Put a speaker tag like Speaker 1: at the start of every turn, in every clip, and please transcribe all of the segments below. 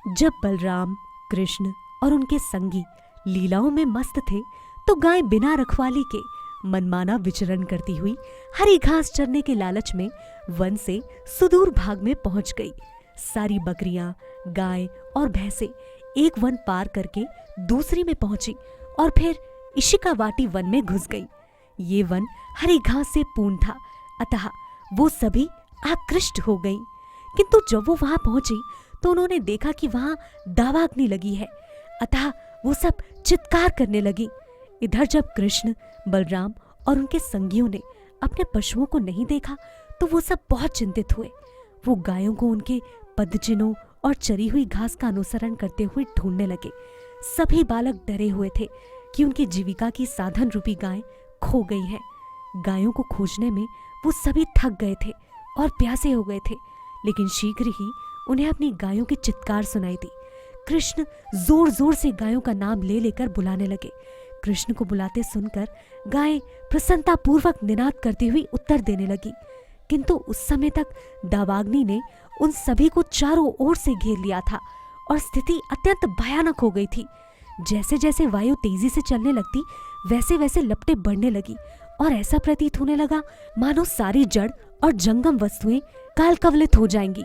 Speaker 1: जब बलराम, कृष्ण और उनके संगी लीलाओं में मस्त थे तो गाय बिना रखवाली के मनमाना विचरण करती हुई हरी घास चरने के लालच में वन से सुदूर भाग में पहुंच गई। सारी बकरियां, गाय और भैंसें एक वन पार करके दूसरी में पहुंची और फिर इशिकावाटी वन में घुस गई। ये वन हरी घास से पूर्ण था, अतः वो सभी आकृष्ट हो गईं। किंतु जब वो वहां पहुंची तो उन्होंने देखा कि वहां दावाग्नि लगी है, अतः वो सब चित्कार करने लगी। इधर जब कृष्ण, बलराम और उनके संगियों ने अपने पशुओं को नहीं देखा तो वो सब बहुत चिंतित हुए। वो गायों को उनके पदचिन्हों और चरी हुई घास का अनुसरण करते हुए ढूंढने लगे। सभी बालक डरे हुए थे कि उनकी जीविका की साधन रूपी गाय खो गई है। गायों को खोजने में वो सभी थक गए थे और प्यासे हो गए थे, लेकिन शीघ्र ही उन्हें अपनी गायों की चित्कार सुनाई दी। कृष्ण जोर जोर से गायों का नाम ले लेकर बुलाने लगे। कृष्ण को बुलाते सुनकर गायें प्रसन्नतापूर्वक निनाद करती हुई उत्तर देने लगी, किंतु उस समय तक दावाग्नि ने उन सभी को चारों ओर से घेर लिया था और स्थिति अत्यंत भयानक हो गई थी। जैसे जैसे वायु तेजी से चलने लगती वैसे वैसे लपटें बढ़ने लगी और ऐसा प्रतीत होने लगा मानो सारी जड़ और जंगम वस्तुएं कालकवलित हो जाएंगी।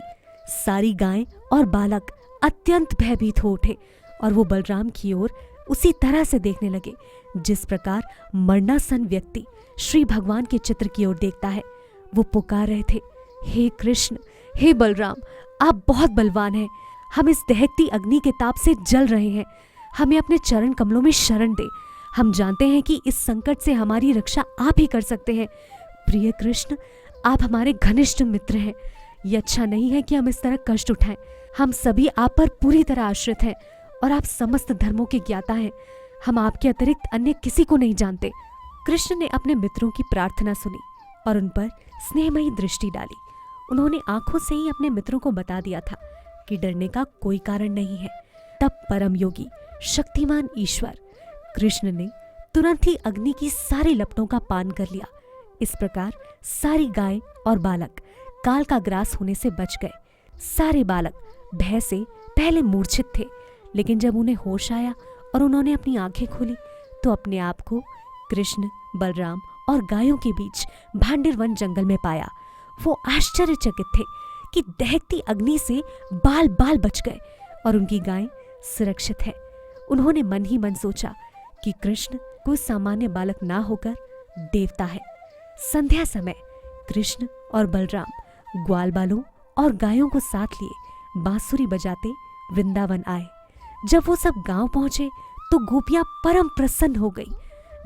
Speaker 1: सारी गायें और बालक अत्यंत भयभीत हो उठे और वो बलराम की ओर उसी तरह से देखने लगे जिस प्रकार मरणासन व्यक्ति श्री भगवान के चित्र की ओर देखता है। वो पुकार रहे थे, हे कृष्ण, हे बलराम, आप बहुत बलवान हैं। हम इस दहकती अग्नि के ताप से जल रहे हैं। हमें अपने चरण कमलों में शरण दे। हम जानते हैं कि इस संकट से हमारी रक्षा आप ही कर सकते हैं। प्रिय कृष्ण, आप हमारे घनिष्ठ मित्र हैं। ये अच्छा नहीं है कि हम इस तरह कष्ट उठाएं। हम सभी आप पर पूरी तरह आश्रित हैं और आप समस्त धर्मों के ज्ञाता हैं। हम आपके अतिरिक्त अन्य किसी को नहीं जानते। कृष्ण ने अपने मित्रों की प्रार्थना सुनी और उन पर स्नेहमयी दृष्टि डाली। उन्होंने आंखों से ही अपने मित्रों को बता दिया था कि डरने का कोई कारण नहीं है। तब परम योगी शक्तिमान ईश्वर कृष्ण ने तुरंत ही अग्नि की सारी लपटों का पान कर लिया। इस प्रकार सारी गाय और बालक काल का ग्रास होने से बच गए। सारे बालक भय से पहले मूर्छित थे, लेकिन जब उन्हें होश आया और उन्होंने अपनी आंखें खोली तो अपने आप को कृष्ण, बलराम और गायों के बीच भांडिर वन जंगल में पाया। वो आश्चर्यचकित थे कि दहकती अग्नि से बाल बाल बच गए और उनकी गाय सुरक्षित है। उन्होंने मन ही मन सोचा कि कृष्ण कोई सामान्य बालक ना होकर देवता है। संध्या समय कृष्ण और बलराम ग्वाल बालों और गायों को साथ लिए बांसुरी बजाते वृंदावन आए। जब वो सब गांव पहुंचे तो गोपियां परम प्रसन्न हो गई।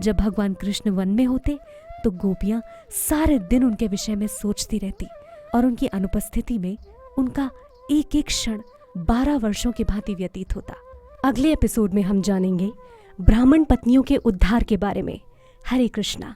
Speaker 1: जब भगवान कृष्ण वन में होते तो गोपियां सारे दिन उनके विषय में सोचती रहती और उनकी अनुपस्थिति में उनका एक एक क्षण 12 वर्षों की भांति व्यतीत होता। अगले एपिसोड में हम जानेंगे ब्राह्मण पत्नियों के उद्धार के बारे में। हरे कृष्णा।